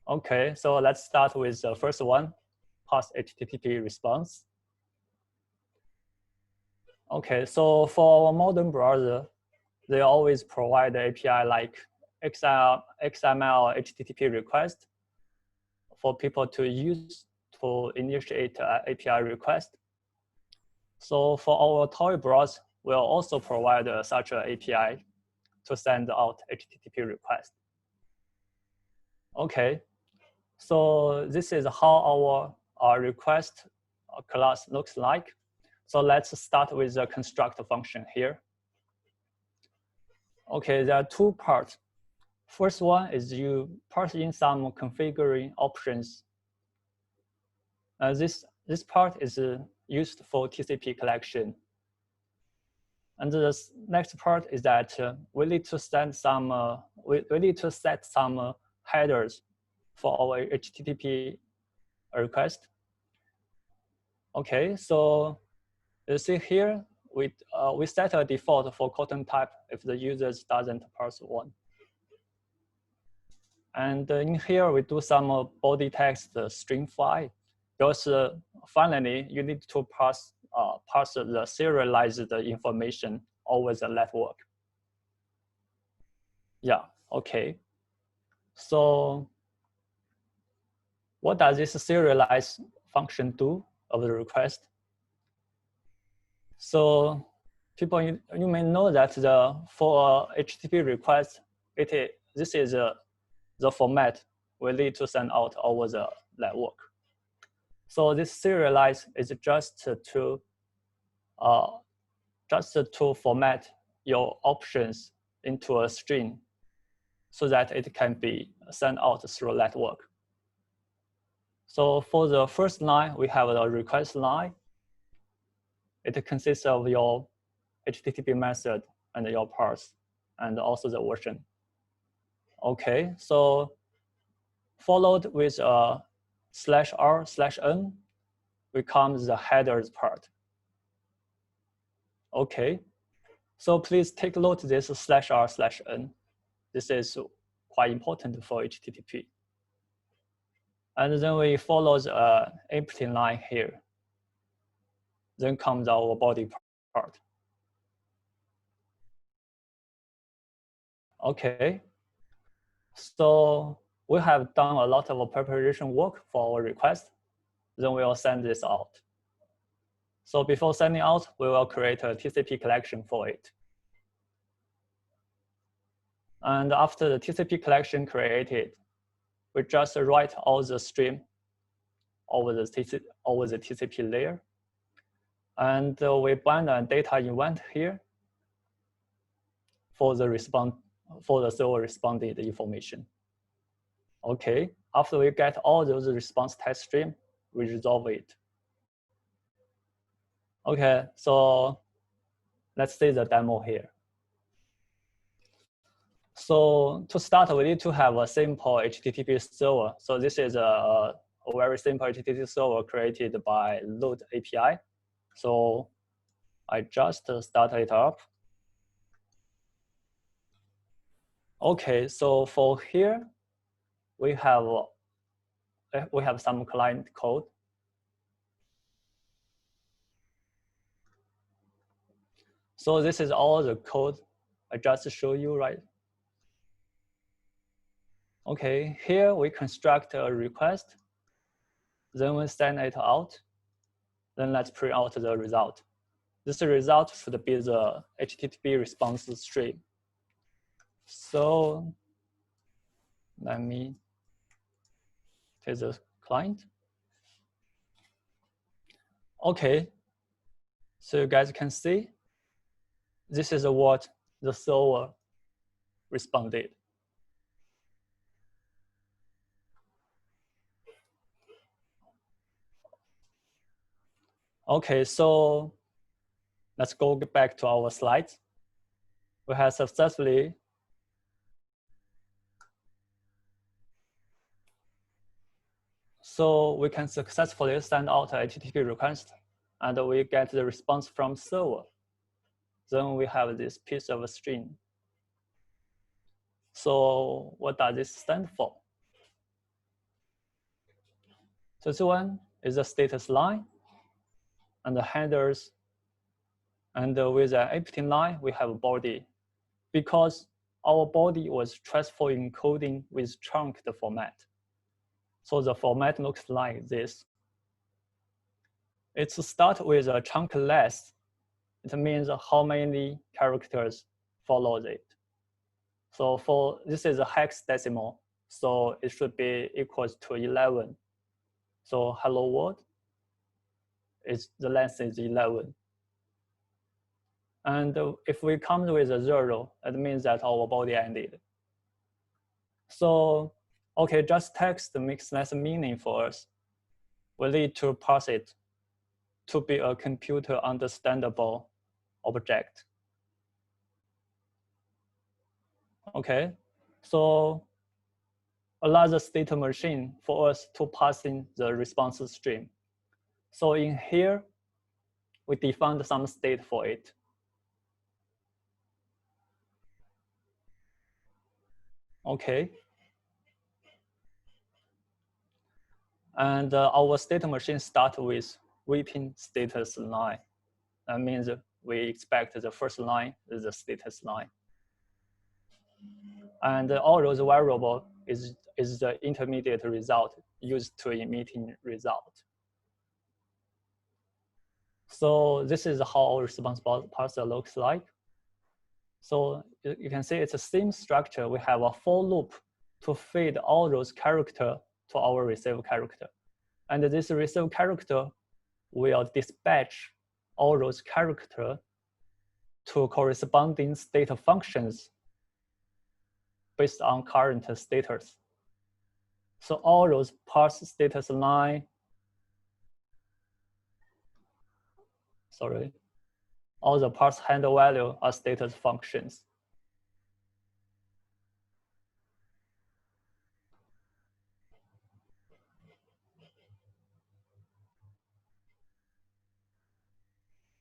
Okay, so let's start with the first one, pass HTTP response. Okay, so for our modern browser, they always provide the API like XML HTTP request for people to use to initiate an API request. So for our toy browser, we'll also provide such an API to send out HTTP request. Okay, so this is how our request class looks like. So let's start with the constructor function here. Okay, there are two parts. First one is you parse in some configuring options. This part is used for TCP collection. And the next part is that we need to send some, we need to set some headers for our HTTP request. Okay, so you see here, we set a default for content type if the user doesn't parse one. And in here, we do some body text string file, because finally, you need to parse the serialized information over the network. Yeah, okay. So what does this serialize function do of the request? So people, you may know that for HTTP request, this is the format we need to send out over the network. So this serialize is just to format your options into a string so that it can be sent out through network. So for the first line, we have the request line. It consists of your HTTP method and your parse, and also the version. Okay, so followed with a /r/n becomes the headers part. Okay, so please take note this /r/n. This is quite important for HTTP. And then we follow the empty line here. Then comes our body part. Okay, so we have done a lot of preparation work for our request. Then we will send this out. So before sending out, we will create a TCP collection for it. And after the TCP collection created, we just write all the stream over the TCP layer. And we bind a data event here for the server responded information. Okay, after we get all those response test stream, we resolve it. Okay, so let's see the demo here. So to start, we need to have a simple HTTP server. So this is a very simple HTTP server created by Load API. So I just start it up. Okay, so for here, we have some client code. So this is all the code I just showed you, right? Okay, here we construct a request, then we send it out. Then let's print out the result. This result should be the HTTP response stream. So let me take the client. Okay, so you guys can see, this is what the server responded. Okay, so let's go back to our slides. We have successfully we can successfully send out a HTTP request, and we get the response from server. Then we have this piece of a string. So what does this stand for? So this one is the status line and the headers. And with an empty line, we have a body. Because our body was transfer encoding with trunked format. So the format looks like this. It's start with a chunkless. It means how many characters follows it. So for this is a hexadecimal, so it should be equals to 11. So hello world, the length is 11. And if we come with a 0, it means that our body ended. So, okay, just text makes less meaning for us. We need to parse it to be a computer understandable object. Okay, so allow the state machine for us to pass in the response stream. So in here, we defined some state for it. Okay. And our state machine starts with waiting status line. That means we expect the first line is the status line. And all those variable is the intermediate result used to emitting result. So this is how our response parser looks like. So you can see it's the same structure. We have a for loop to feed all those characters to our receive character. And this receive character will dispatch all those characters to corresponding state functions based on current status. So all those parse status line, all the parse handle value are status functions.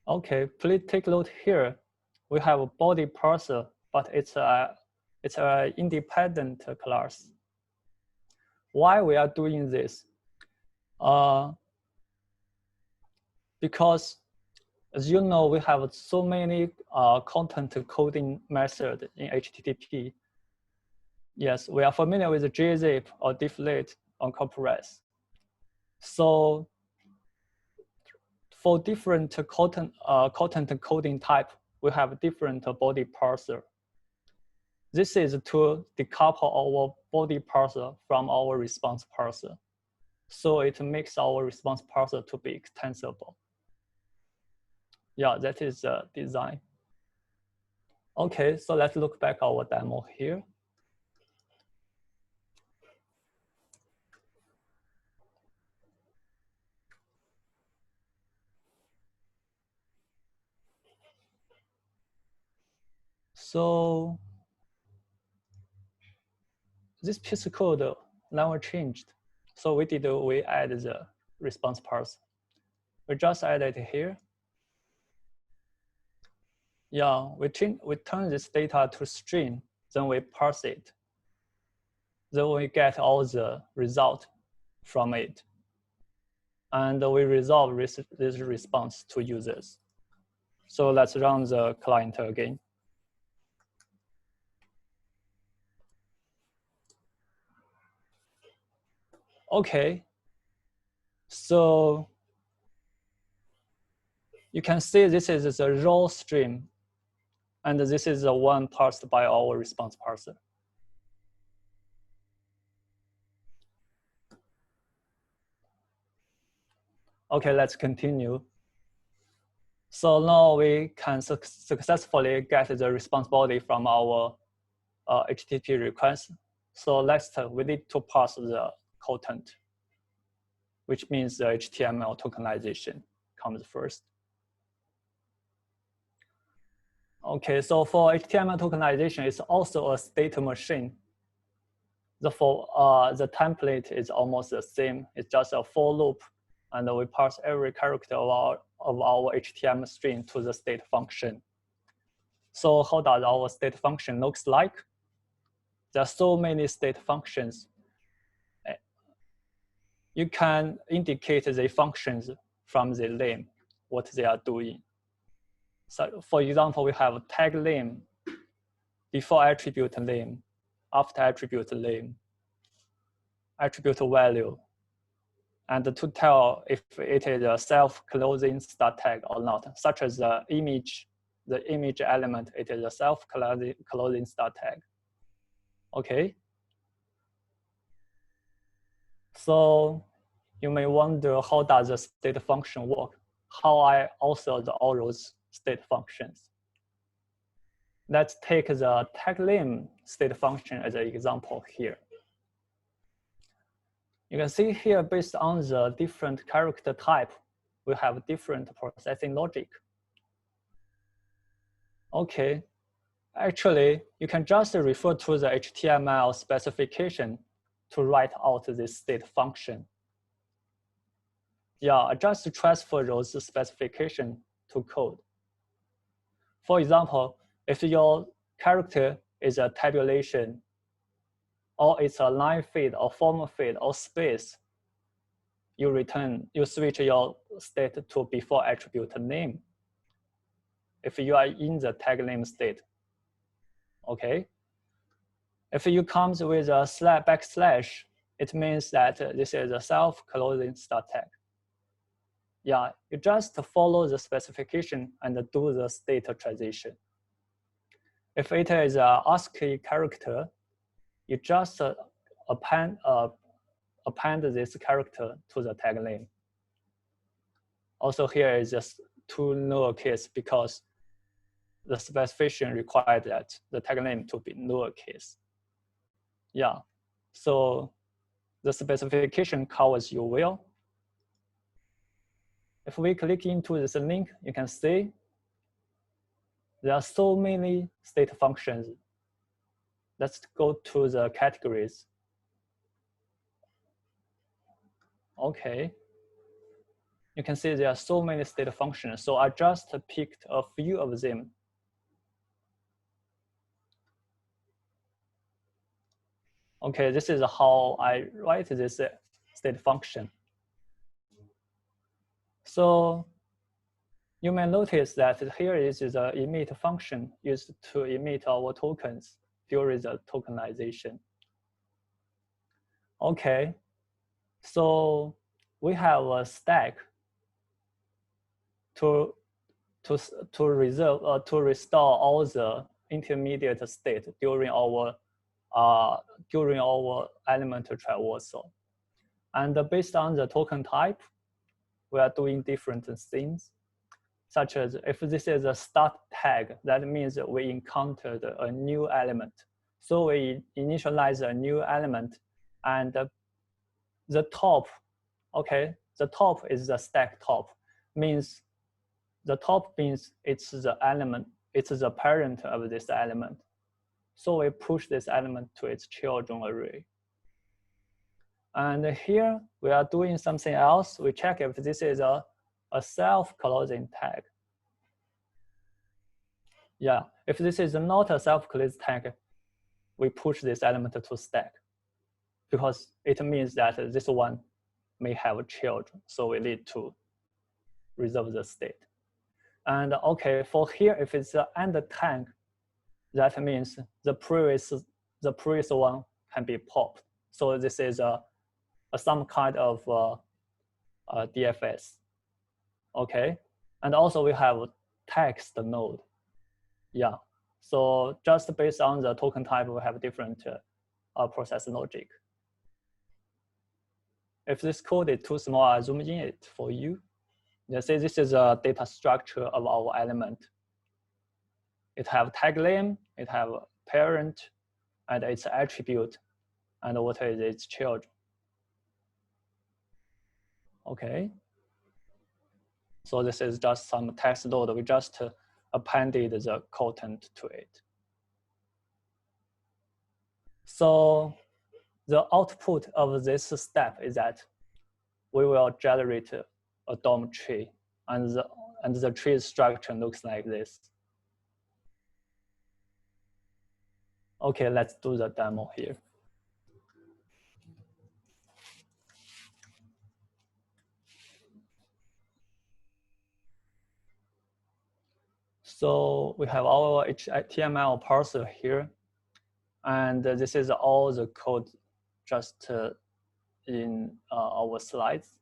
Okay, please take a look here. We have a body parser, but it's a independent class. Why we are doing this? Because as you know, we have so many content coding methods in HTTP. Yes, we are familiar with gzip or deflate or compress. So for different content coding type, we have different body parser. This is to decouple our body parser from our response parser. So it makes our response parser to be extensible. Yeah, that is the design. Okay, so let's look back our demo here. So this piece of code never changed. So we add the response parser. We just add it here. Yeah, we turn this data to string, then we parse it. Then we get all the result from it. And we resolve this response to users. So let's run the client again. Okay, so you can see this is the raw stream, and this is the one parsed by our response parser. Okay, let's continue. So now we can successfully get the response body from our HTTP request. So next, we need to parse the content, which means the HTML tokenization comes first. Okay, so for HTML tokenization, it's also a state machine. The template is almost the same. It's just a for loop, and we parse every character of our HTML string to the state function. So how does our state function looks like? There are so many state functions. you can indicate the functions from the name, what they are doing. So for example, we have tag name, before attribute name, after attribute name, attribute value, and to tell if it is a self-closing start tag or not, such as the image element, it is a self-closing start tag. Okay. So you may wonder, how does the state function work? How I author all those state functions? Let's take the tag name state function as an example here. You can see here, based on the different character type, we have different processing logic. Okay, actually, you can just refer to the HTML specification to write out this state function. Yeah, just transfer those specifications to code. For example, if your character is a tabulation, or it's a line feed or form feed or space, you switch your state to before attribute name if you are in the tag name state. Okay. If you comes with a backslash, it means that this is a self-closing start tag. Yeah, you just follow the specification and do the state transition. If it is a ASCII character, you just append this character to the tag name. Also here is just two lowercase because the specification required that the tag name to be lowercase. Yeah, so the specification covers you well. If we click into this link, you can see there are so many state functions. Let's go to the categories. Okay. You can see there are so many state functions. So I just picked a few of them. Okay, this is how I write this state function. So you may notice that here is the emit function used to emit our tokens during the tokenization. Okay, so we have a stack to restore all the intermediate state during our element traversal. And based on the token type, we are doing different things, such as if this is a start tag, that means we encountered a new element. So we initialize a new element, and the top, okay, the top is the stack top, means the top means it's the element, it's the parent of this element. So we push this element to its children array. And here we are doing something else. We check if this is a self-closing tag. Yeah, if this is not a self-closing tag, we push this element to stack because it means that this one may have children. So we need to reserve the state. And okay, for here, if it's an end tag, that means the previous one can be popped. So this is some kind of DFS. Okay, and also we have text node. Yeah, so just based on the token type, we have different process logic. If this code is too small, I zoom in it for you. You see this is a data structure of our element. It have tag name, it have parent, and its attribute, and what is its child. Okay. So this is just some text node. We just appended the content to it. So the output of this step is that we will generate a DOM tree, and the tree structure looks like this. Okay, let's do the demo here. So we have our HTML parser here, and this is all the code just in our slides.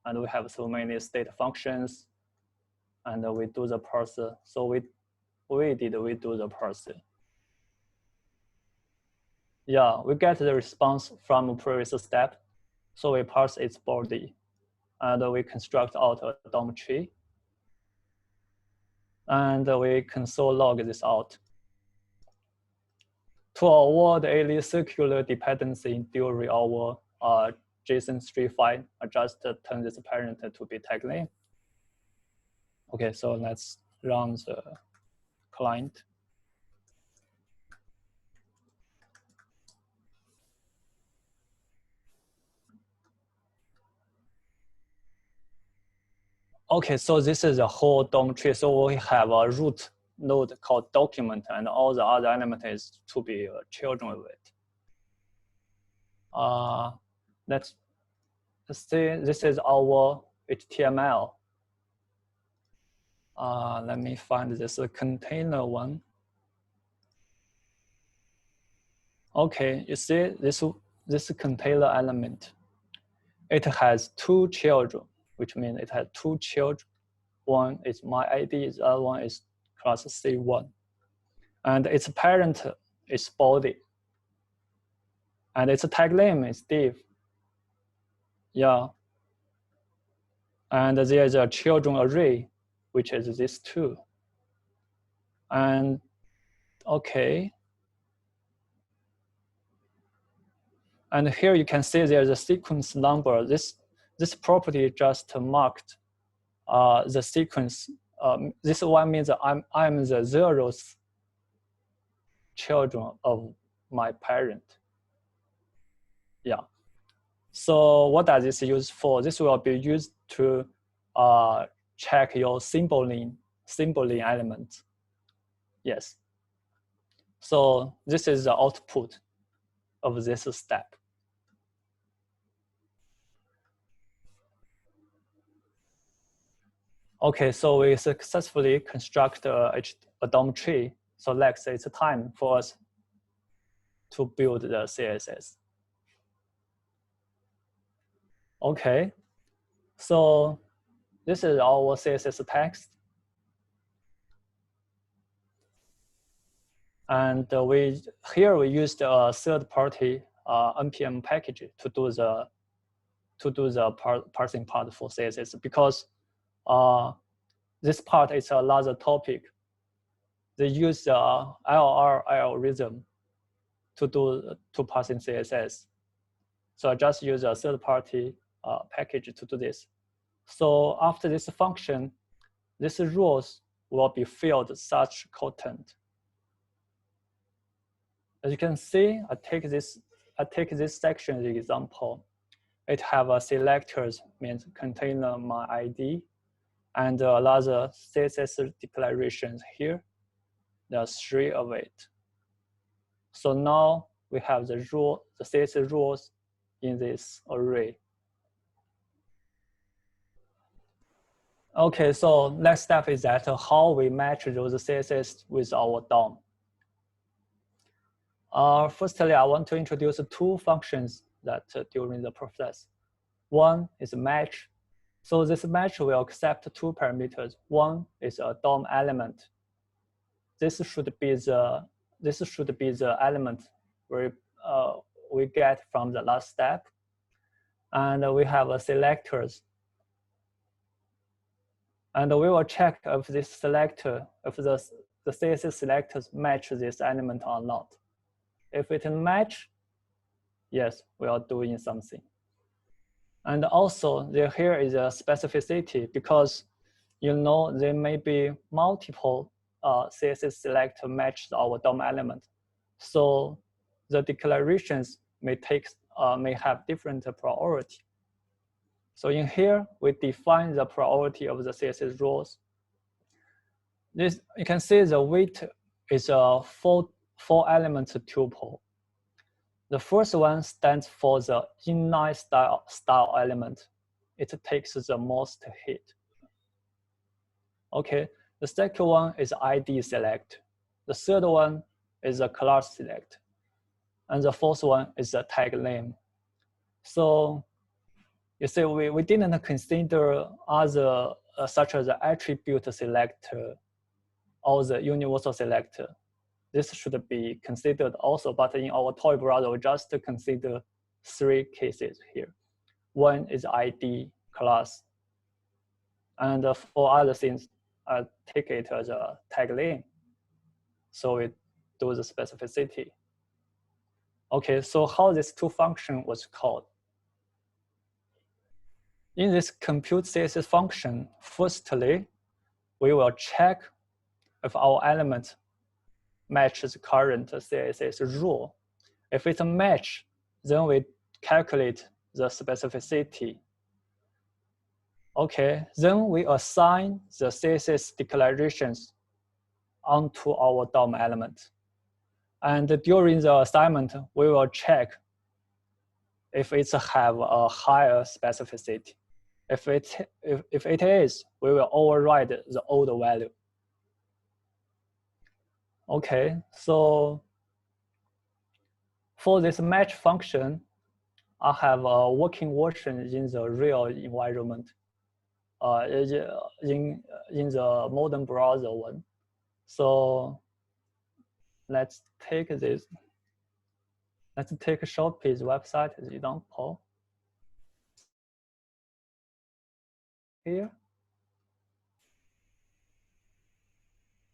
And we have so many state functions, and we do the parser. So we do the parser. Yeah, we get the response from a previous step. So we parse its body, and we construct out a DOM tree. And we console log this out. To avoid any circular dependency during our JSON string file, I just turn this parent to be tag name. Okay, so let's run the client. Okay, so this is a whole DOM tree. So we have a root node called document, and all the other elements is to be children of it. Let's see, this is our HTML. Let me find this container one. Okay, you see this container element. It has two children, which means it has two children. One is my ID, the other one is class C1. And its parent is body. And its tag name is div. Yeah. And there's a children array, which is this two. And okay. And here you can see there's a sequence number. This property just marked the sequence. This one means I'm the 0th children of my parent. Yeah. So what does this use for? This will be used to check your symboling elements. Yes. So this is the output of this step. Okay, so we successfully construct a DOM tree. So next, it's time for us to build the CSS. Okay, so this is our CSS text. And here we used a third-party npm package to do the parsing part for CSS, because this part is another topic. They use the LR algorithm to parsing CSS. So I just use a third-party package to do this. So after this function, these rows will be filled such content. As you can see, I take this section as an example. It have a selectors, means container my ID, and another CSS declarations here. There are 3 of it. So now we have the CSS rules in this array. Okay, so next step is that how we match those CSS with our DOM. Firstly, I want to introduce 2 functions that during the process. One is match. So this match will accept 2 parameters. One is a DOM element. This should be the element we get from the last step. And we have a selectors. And we will check if this selector, if the CSS selectors match this element or not. If it match, yes, we are doing something. And also here is a specificity, because there may be multiple CSS selector match our DOM element. So the declarations may have different priority. So in here, we define the priority of the CSS rows. This, you can see the weight is a 4-element tuple. The first one stands for the inline style element. It takes the most hit. Okay, The second one is ID select. The third one is a class select. And the fourth one is a tag name. So you see, we didn't consider other such as the attribute selector or the universal selector. This should be considered also, but in our toy browser, we just consider 3 cases here. One is ID class, and for other things, take it as a tag name. So it do the specificity. Okay, so how this 2 function was called? In this compute CSS function, firstly, we will check if our element matches current CSS rule. If it's a match, then we calculate the specificity. Okay, then we assign the CSS declarations onto our DOM element. And during the assignment, we will check if it have a higher specificity. If it is, we will override the old value. Okay, so for this match function, I have a working version in the real environment, in the modern browser one. So let's take this. Let's take Shopee's website as example. Here.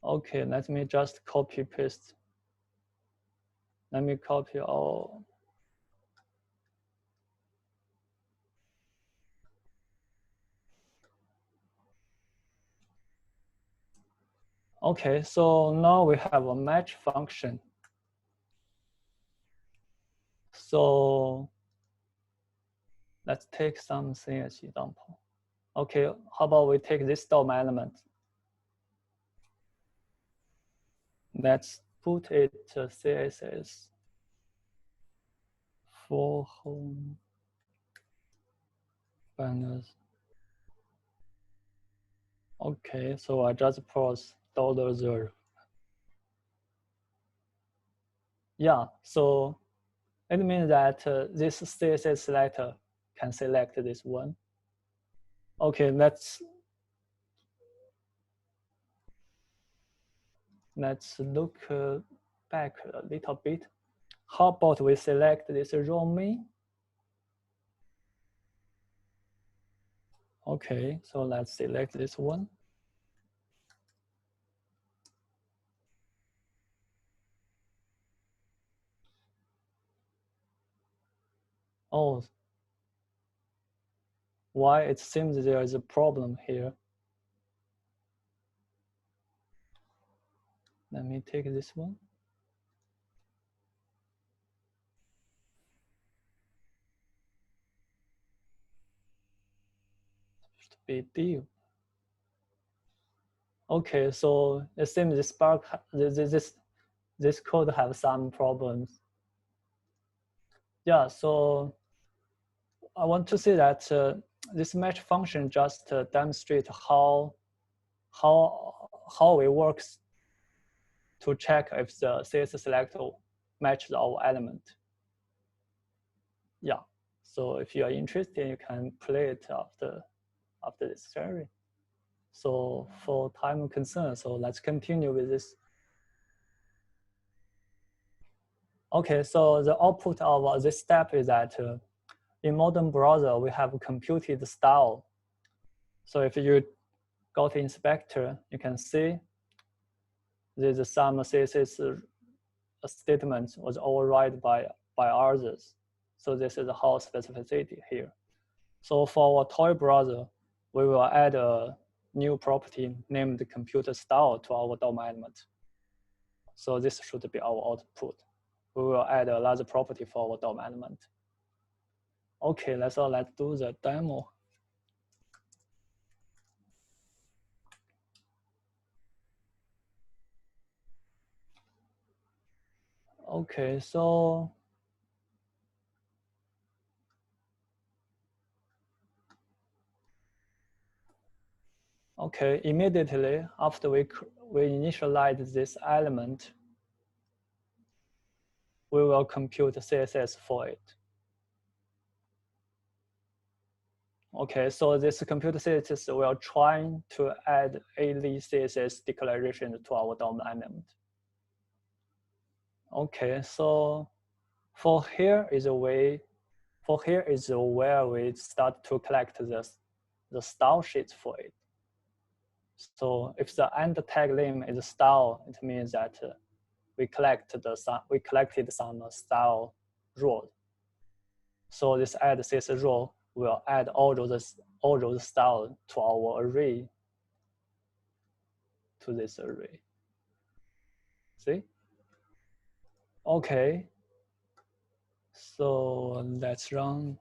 Okay, let me just copy paste. Let me copy all. Okay, so now we have a match function. So let's take something as example. Okay, how about we take this DOM element? Let's put it CSS for home banners. Okay, so I just press $0. Yeah, so it means that this CSS selector can select this one. Okay, let's look back a little bit. How about we select this row main? Okay, so let's select this one. Oh, why it seems there is a problem here. Let me take this one. Should be div. Okay, so it seems this Spark, this code have some problems. Yeah, so I want to say that this match function just demonstrate how it works to check if the CSS selector matches our element. Yeah, so if you are interested, you can play it after this sharing. So for time concern, so let's continue with this. Okay, so the output of this step is that in modern browser, we have computed style. So if you go to inspector, you can see there's some CSS statement was override by others. So this is how specificity here. So for our toy browser, we will add a new property named computer style to our DOM element. So this should be our output. We will add another property for our DOM element. Okay, let's do the demo. Okay, so Okay, immediately after we initialize this element, we will compute CSS for it. Okay, so this compute CSS will try to add AZ CSS declaration to our DOM element. Okay, so for here is where we start to collect the style sheets for it. So if the end tag name is style, it means that we collected some style row. So this add CSS row will add all those style to our array, to this array. See? Okay. So let's run.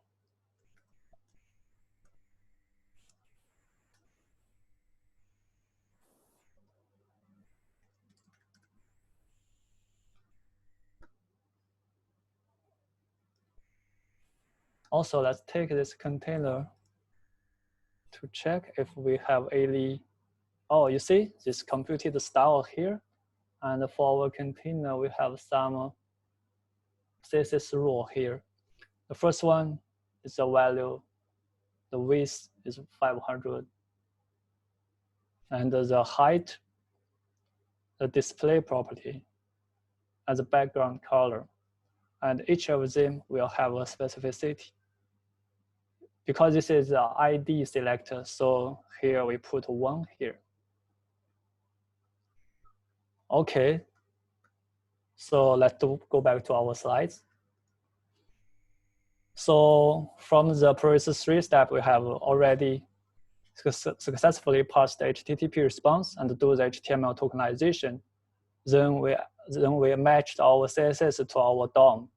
Also, let's take this container to check if we have any. Oh, you see, this computed style here. And for our container, we have some CSS row here. The first one is the value. The width is 500. And the height, the display property, and the background color. And each of them will have a specificity. Because this is the ID selector, so here we put 1 here. Okay, so let's go back to our slides. So from the previous 3 steps, we have already successfully parsed the HTTP response and do the HTML tokenization. Then we matched our CSS to our DOM.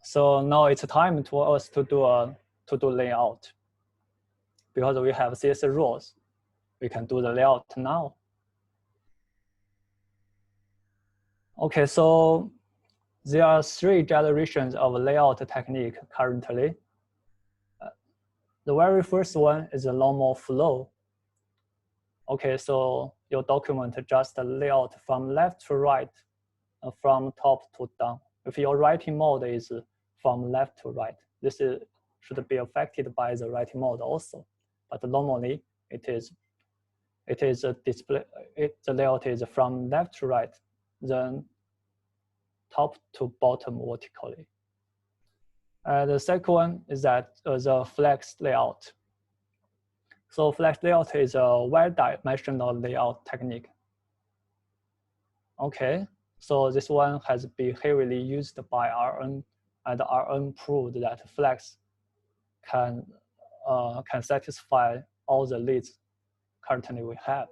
So now it's time for us to do layout. Because we have CSS rows, we can do the layout now. Okay, so there are 3 generations of layout technique currently. The very first one is a normal flow. Okay, so your document just layout from left to right, from top to down. If your writing mode is from left to right, this should be affected by the writing mode also. But normally the layout is from left to right, then top to bottom vertically. The second one is that the flex layout. So flex layout is a wide-dimensional layout technique. Okay, so this one has been heavily used by RN, and RN proved that flex can satisfy all the needs currently we have.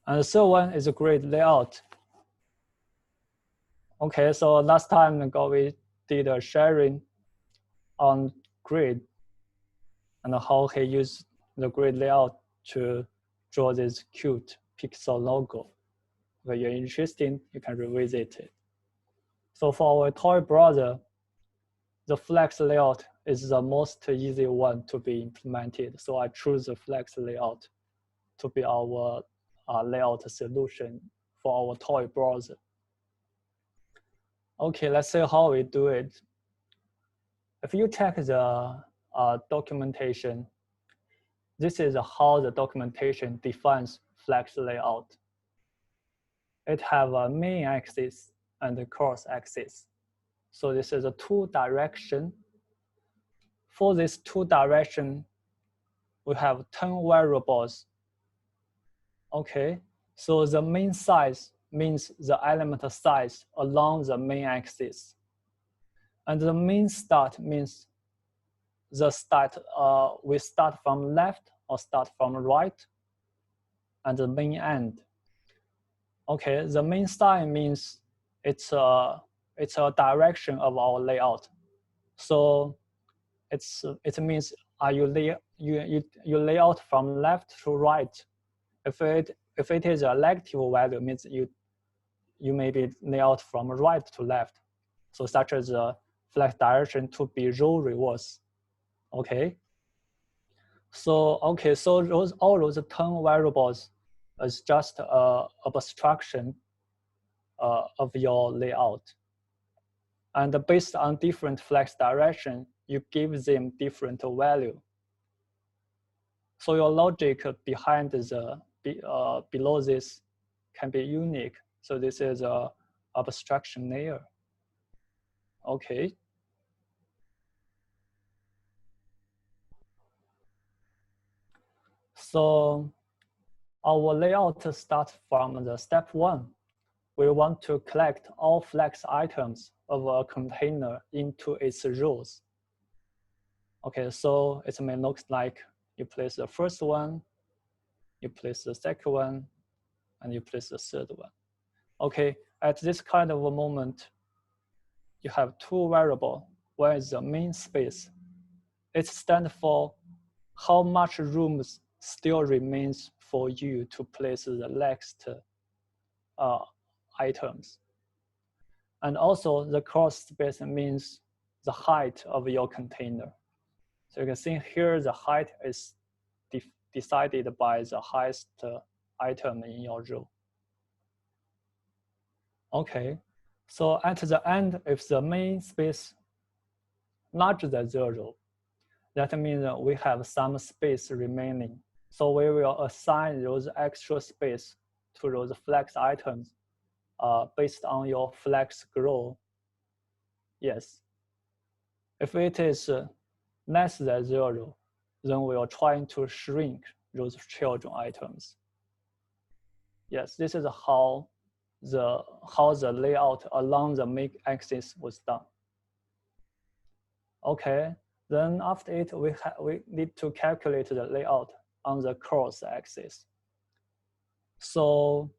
And the third one is a grid layout. Okay, so last time we did a sharing on grid and how he used the grid layout to draw this cute pixel logo. If you're interested, you can revisit it. So for our toy browser, the flex layout is the most easy one to be implemented. So I choose the flex layout to be our layout solution for our toy browser. Okay, let's see how we do it. If you check the documentation, this is how the documentation defines flex layout. It have a main axis and a cross axis. So this is a 2 direction. For this 2 direction, we have 10 variables. Okay, so the main size means the element size along the main axis. And the main start means the start, we start from left or start from right, and the main end. Okay, the main style means it's a direction of our layout. So it means you lay out from left to right. If it is a negative value, means you may be lay out from right to left. So such as a flex direction to be row reverse. Okay. So okay, so all those 10 variables is just abstraction of your layout. And based on different flex direction, you give them different value. So your logic behind the below this can be unique. So this is a abstraction layer. Okay. So our layout starts from the step 1. We want to collect all flex items of a container into its rows. Okay, so it may look like you place the first one, you place the second one, and you place the third one. Okay, at this kind of a moment, you have two variables. One is the main space. It stands for how much room still remains for you to place the next items. And also the cross space means the height of your container. So you can see here the height is decided by the highest item in your row. Okay, so at the end, if the main space larger than 0, that means we have some space remaining. So we will assign those extra space to those flex items based on your flex growth. Yes. If it is less than 0, then we are trying to shrink those children items. Yes, this is how the layout along the main axis was done. Okay, then after it, we need to calculate the layout on the cross axis. So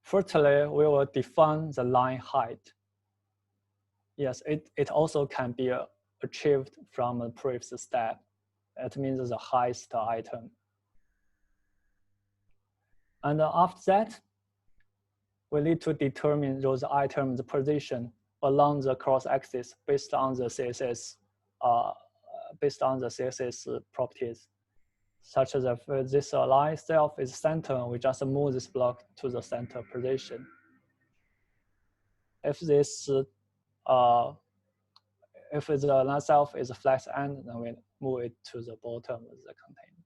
firstly, we will define the line height. Yes, it also can be achieved from the previous step. It means the highest item. And after that, we need to determine those items' position along the cross axis based on the CSS properties, such as if this line itself is center, we just move this block to the center position. If this if the line itself is a flex end, then we move it to the bottom of the container.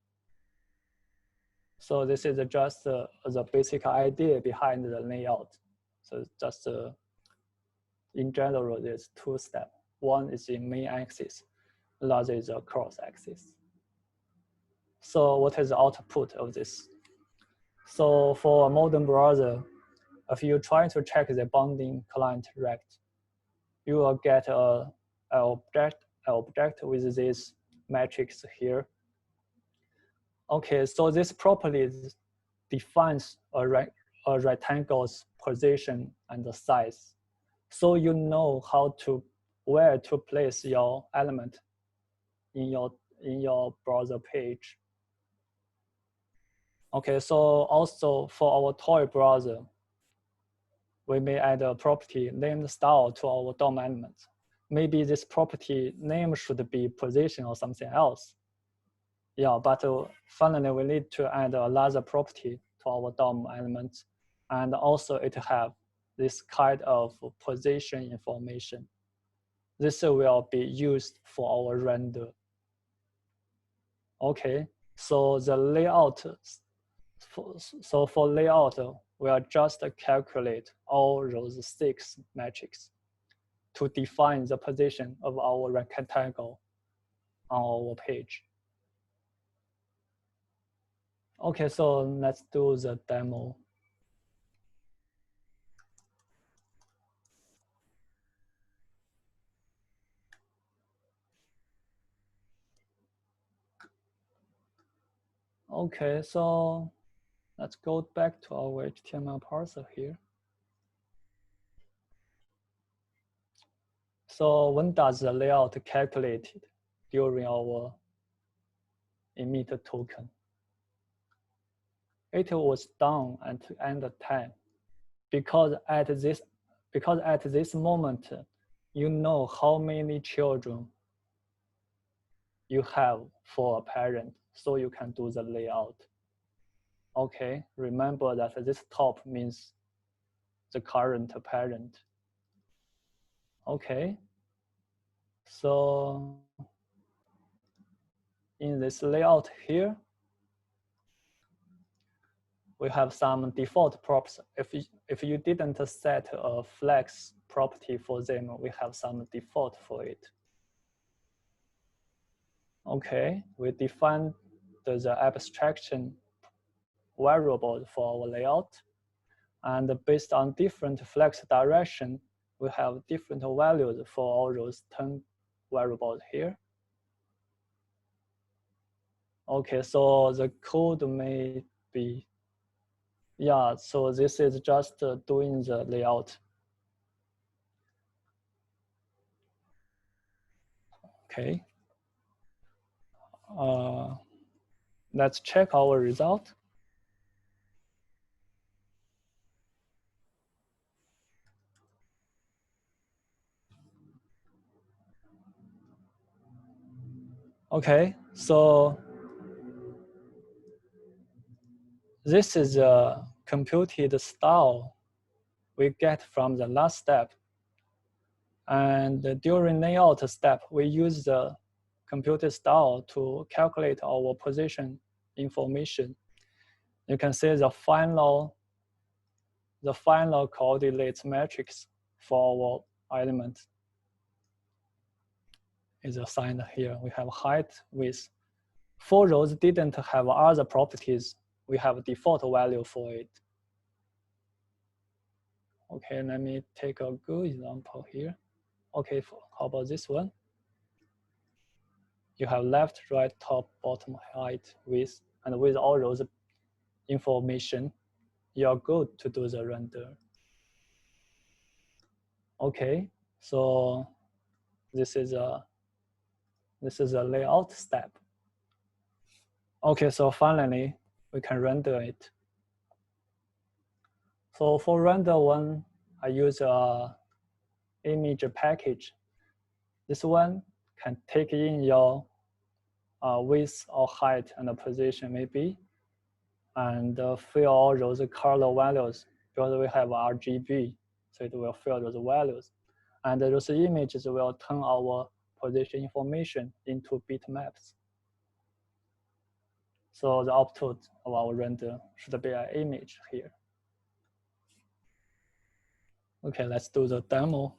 So this is just the basic idea behind the layout. So just in general, there's 2 steps. One is the main axis, the other is the cross axis. So what is the output of this? So for a modern browser, if you try to check the bounding client rect, you will get an object with this matrix here. Okay, so this property defines a rectangle's position and the size. So you know where to place your element in your browser page. Okay, so also for our toy browser, we may add a property named style to our DOM element. Maybe this property name should be position or something else. Yeah, but finally we need to add another property to our DOM element, and also it have this kind of position information. This will be used for our render. Okay, so the layout, so for layout, we'll just calculate all those 6 metrics to define the position of our rectangle on our page. Okay, so let's do the demo. Okay, so let's go back to our HTML parser here. So when does the layout calculated during our emit token? It was done at end 10 because at this moment, you know how many children you have for a parent, so you can do the layout. Okay, remember that this top means the current parent. Okay, so in this layout here, we have some default props. If you didn't set a flex property for them, we have some default for it. Okay, we defined the abstraction variable for our layout. And based on different flex direction, we have different values for all those 10 variables here. Okay, so the code may be, yeah, so this is just doing the layout. Okay. Let's check our result. Okay, so this is a computed style we get from the last step. And during layout step, we use the computed style to calculate our position information. You can see the final coordinates matrix for our element is assigned here. We have height, width. For rows didn't have other properties, we have a default value for it. Okay, let me take a good example here. Okay, how about this one? You have left, right, top, bottom, height, width, and with all those information, you're good to do the render. Okay, so this is a layout step. Okay, so finally we can render it. So for render one, I use a image package. This one can take in your width or height and the position maybe, and fill all those color values because we have RGB, so it will fill those values. And those images will turn our position information into bitmaps. So the output of our render should be an image here. Okay, let's do the demo.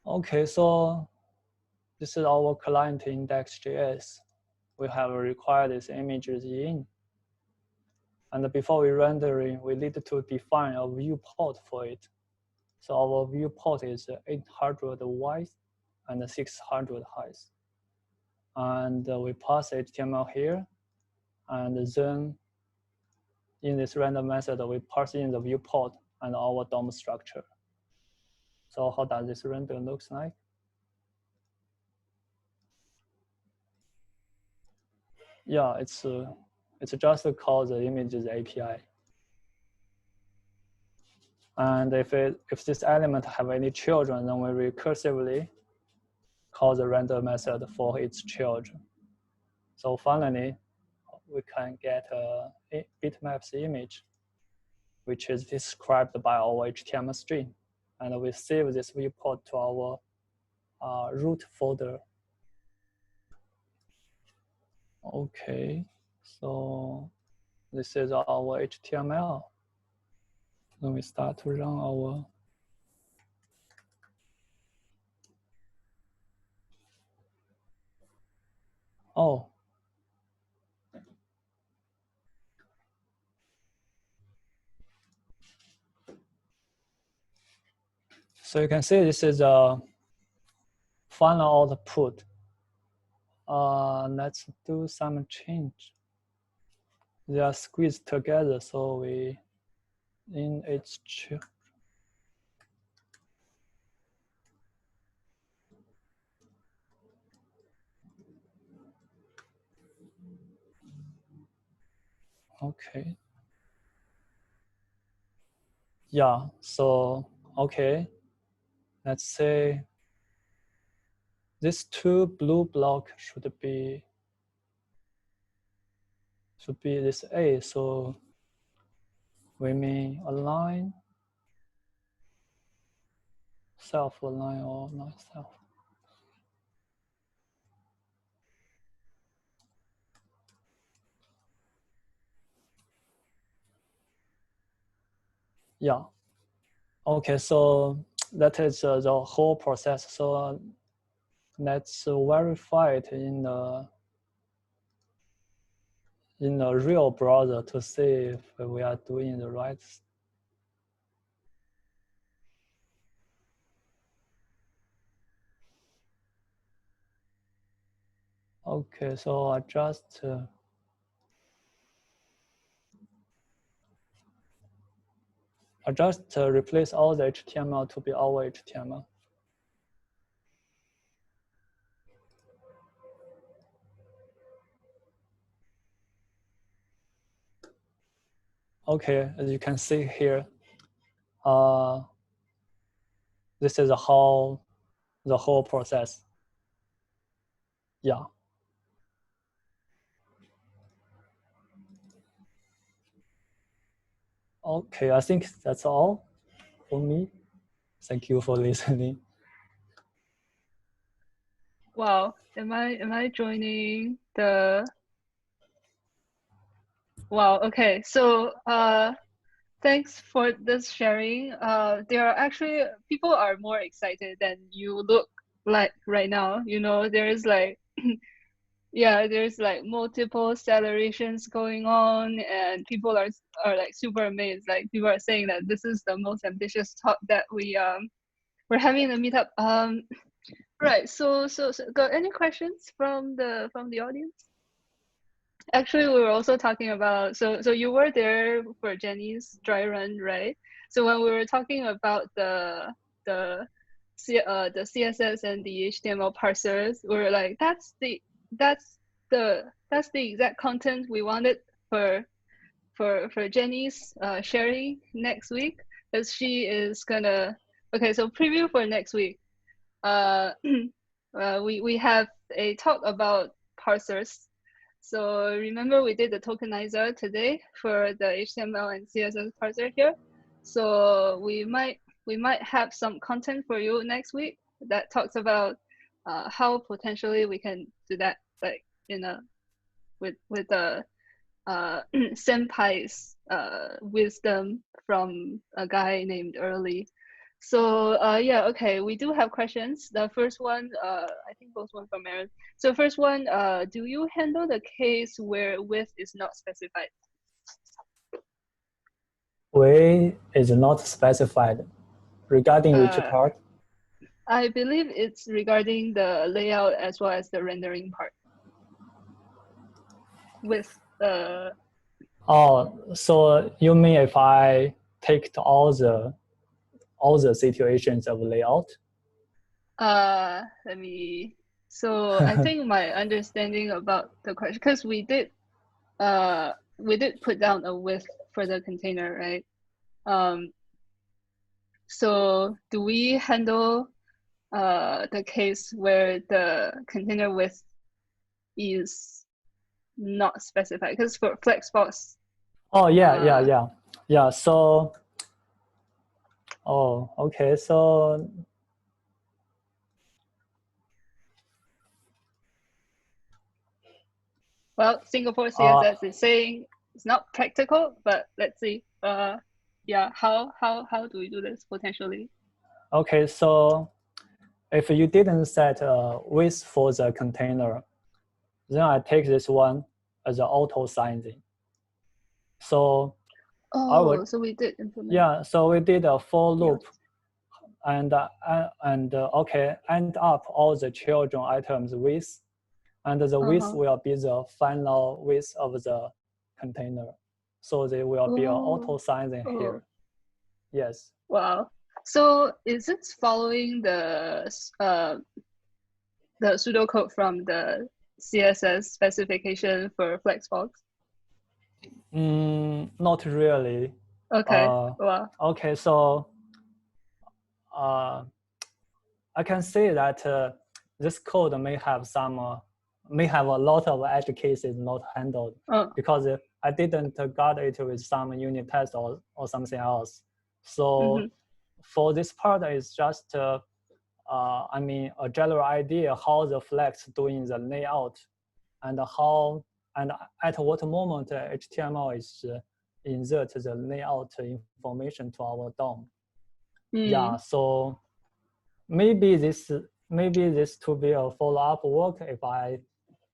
Okay, so this is our client index.js. We have required these images in. And before we rendering, we need to define a viewport for it. So our viewport is 800 width and 600 height. And we pass HTML here. And then in this render method, we parse in the viewport and our DOM structure. So how does this render looks like? Yeah, it's just called the images API. And if this element have any children, then we recursively call the render method for its children. So finally, we can get a bitmaps image, which is described by our HTML string. And we save this viewport to our root folder. Okay, so this is our HTML. Then we start to run our So you can see this is a final output. Let's do some change. They are squeezed together, so we in its Okay. Yeah, so, okay. Let's say this two blue block should be this A. So we may align self align or not self. Yeah. Okay, so that is the whole process. So let's verify it in the real browser to see if we are doing the right. Okay, so I just replace all the HTML to be our HTML. Okay, as you can see here, this is how the whole process. Yeah. Okay, I think that's all for me. Thank you for listening. Wow, am I joining the? Wow, okay. So thanks for this sharing. There are actually people are more excited than you look like right now. You know, there's like yeah, there's like multiple celebrations going on, and people are like super amazed. Like people are saying that this is the most ambitious talk that we're having in the meetup. Right. So got any questions from the audience? Actually, we were also talking about so you were there for Jenny's dry run, right? So when we were talking about the the CSS and the HTML parsers, we were like, that's that's the exact content we wanted for Jenny's sharing next week, because she is gonna okay. So preview for next week. Uh, we have a talk about parsers. So remember we did the tokenizer today for the HTML and CSS parser here. So we might have some content for you next week that talks about how potentially we can do that, like in a with a senpai's wisdom from a guy named Early. So yeah, okay, we do have questions. The first one, I think both one from Aaron. So first one, do you handle the case where width is not specified? Way is not specified. Regarding which part? I believe it's regarding the layout as well as the rendering part. With Oh, so you mean if I take all the situations of layout? let me. So I think my understanding about the question, because we did put down a width for the container, right? So do we handle the case where the container width is not specified? Because for Flexbox. Oh yeah. So, oh, okay. So, well, Singapore CSS is saying it's not practical, but let's see. Yeah, how do we do this potentially? okay, so if you didn't set a width for the container, then I take this one as an auto sizing. So so we did implement. Yeah, so we did a for loop, and okay, end up all the children items width, and the width will be the final width of the container. So they will be an auto sizing here. Yes. Wow. So is it following the pseudocode from the CSS specification for Flexbox? Not really. Okay. Wow. Okay, so I can say that this code may have a lot of edge cases not handled Oh. because I didn't guard it with some unit test or something else. So for this part, it's just I mean a general idea how the flex doing the layout and how and at what moment HTML is insert the layout information to our DOM. Yeah, so maybe this to be a follow-up work.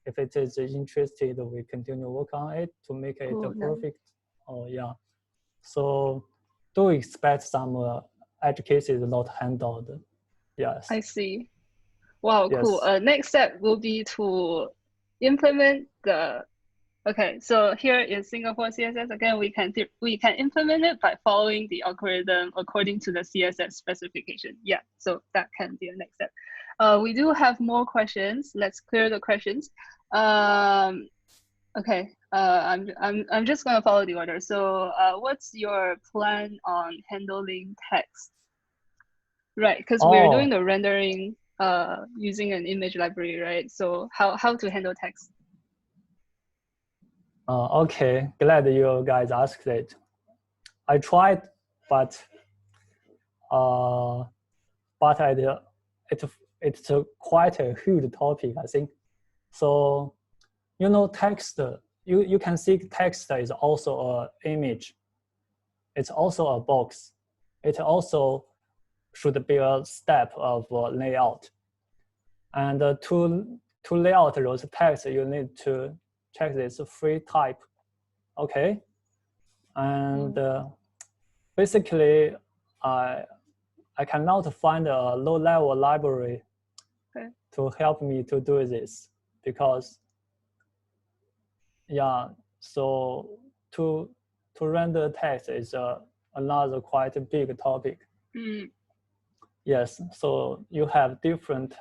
If it is interested, we continue work on it to make it perfect. Oh yeah, so do expect some edge cases not handled. Yes. I see. Wow, yes. cool. Next step will be to implement the. Okay, so here in Singapore CSS, again, we can implement it by following the algorithm according to the CSS specification. Yeah, so that can be a next step. We do have more questions. Let's clear the questions. Okay, I'm just gonna follow the order. So, what's your plan on handling text? Right, because we're doing the rendering using an image library, right? So how to handle text? Okay, glad you guys asked it. I tried, but it's quite a huge topic, I think. So, you know, text, you can see text is also an image. It's also a box. It also should be a step of layout. And to lay out those text, you need to check this free type. Okay. And basically, I cannot find a low-level library to help me to do this because, yeah, so to render text is another quite big topic. Yes, so you have different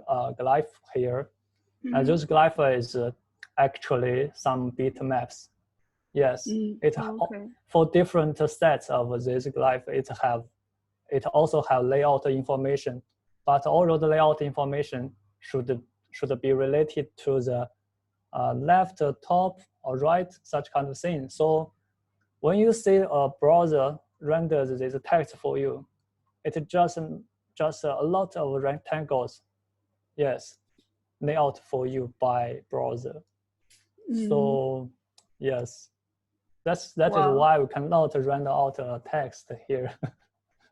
glyph here, and those glyph is actually some bitmaps. Yes, for different sets of this glyph, it also have layout information, but all of the layout information should be related to the left, top, or right, such kind of thing. So when you see a browser renders this text for you, it just a lot of rectangles, yes, layout for you by browser. So yes, that is why we cannot render out a text here.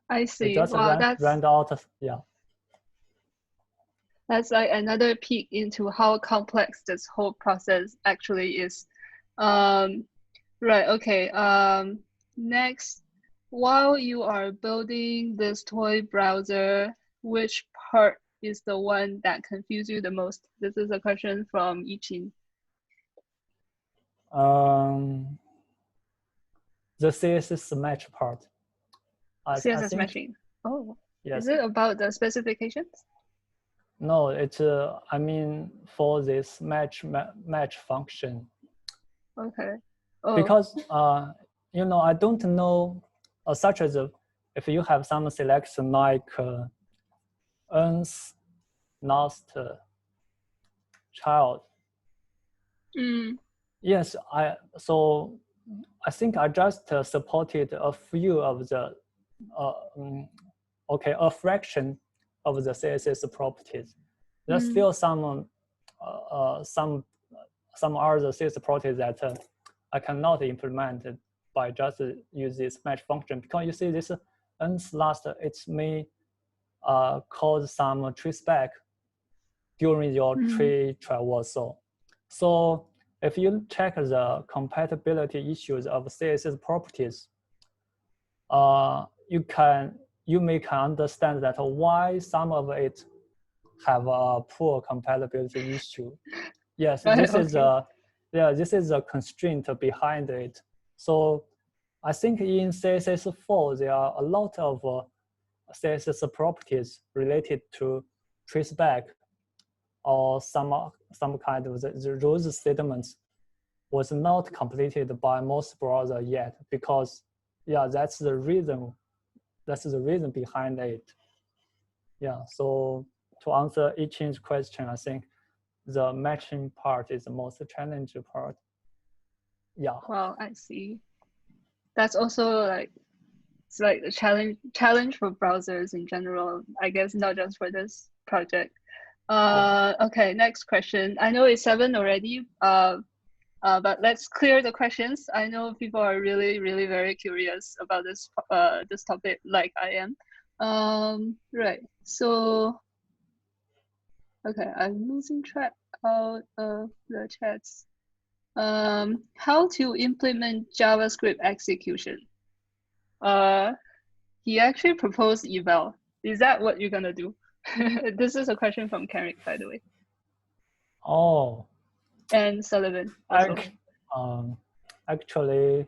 I see. Just render out, yeah. That's like another peek into how complex this whole process actually is. Right, okay. Next, while you are building this toy browser, which part is the one that confused you the most? This is a question from Yichin. The CSS match part. CSS matching. Oh, yes. Is it about the specifications? No, it's I mean for this match function. Okay. Because you know, I don't know such as if you have some selection like nth last child. Yes, I think I just supported a few of the a fraction of the CSS properties. There's still some other CSS properties that I cannot implement by just use this match function, because you see this nth last, it may cause some traceback during your tree traversal. So if you check the compatibility issues of CSS properties, you may can understand that why some of it have a poor compatibility issue. Yes, this is a constraint behind it. So I think in CSS4 there are a lot of CSS properties related to traceback or some kind of those statements was not completed by most browsers yet, because yeah, that's the reason behind it. Yeah, so to answer Ichin's question, I think the matching part is the most challenging part. Yeah. Well, I see. That's also like, it's like a challenge for browsers in general, I guess, not just for this project. Okay, next question. I know it's 7 already, but let's clear the questions. I know people are really, really very curious about this this topic, like I am. Right. So, okay, I'm losing track of the chats. How to implement JavaScript execution? He actually proposed eval. Is that what you're gonna do? This is a question from Carrick, by the way. Oh. And Sullivan also. Actually,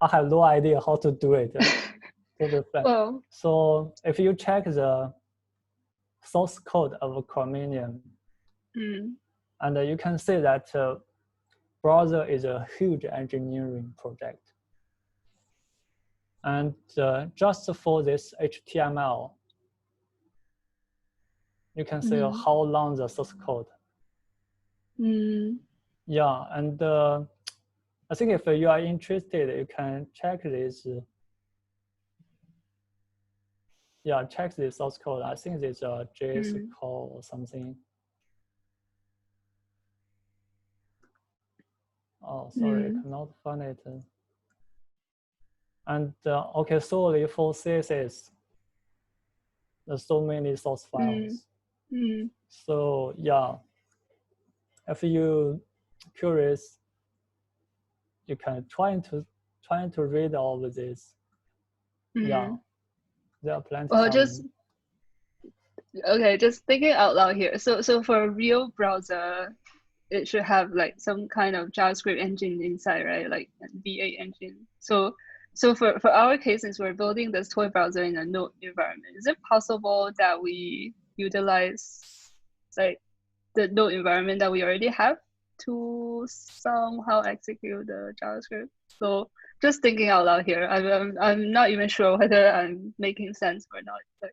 I have no idea how to do it. To be fair. Well, so if you check the source code of Chromium, and you can see that browser is a huge engineering project. And just for this HTML, you can see how long the source code. Yeah, and I think if you are interested, you can check this. Yeah, check the source code. I think it's a JS code or something. Oh, sorry, I cannot find it. And okay, sorry for CSS. There's so many source files. So yeah, if you curious, you can try to read all of this. Yeah, there are plenty. Well, just thinking out loud here. So for a real browser, it should have like some kind of JavaScript engine inside, right? Like a V8 engine. So for our case, since we're building this toy browser in a Node environment, is it possible that we utilize like the Node environment that we already have to somehow execute the JavaScript? So just thinking out loud here, I'm not even sure whether I'm making sense or not. But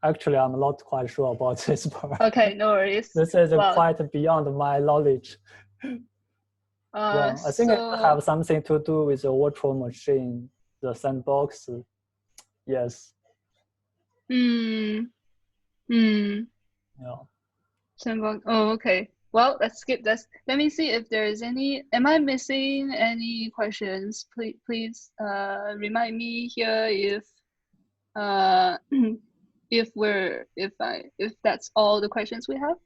Actually, I'm not quite sure about this part. Okay, no worries. This is quite beyond my knowledge. Well, I think it have something to do with the virtual machine, the sandbox. Yes. Yeah. Sandbox. Oh, okay. Well, let's skip this. Let me see if there is any. Am I missing any questions? Please remind me here if that's all the questions we have.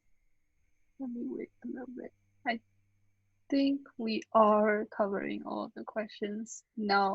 Let me wait a little bit. I think we are covering all the questions now.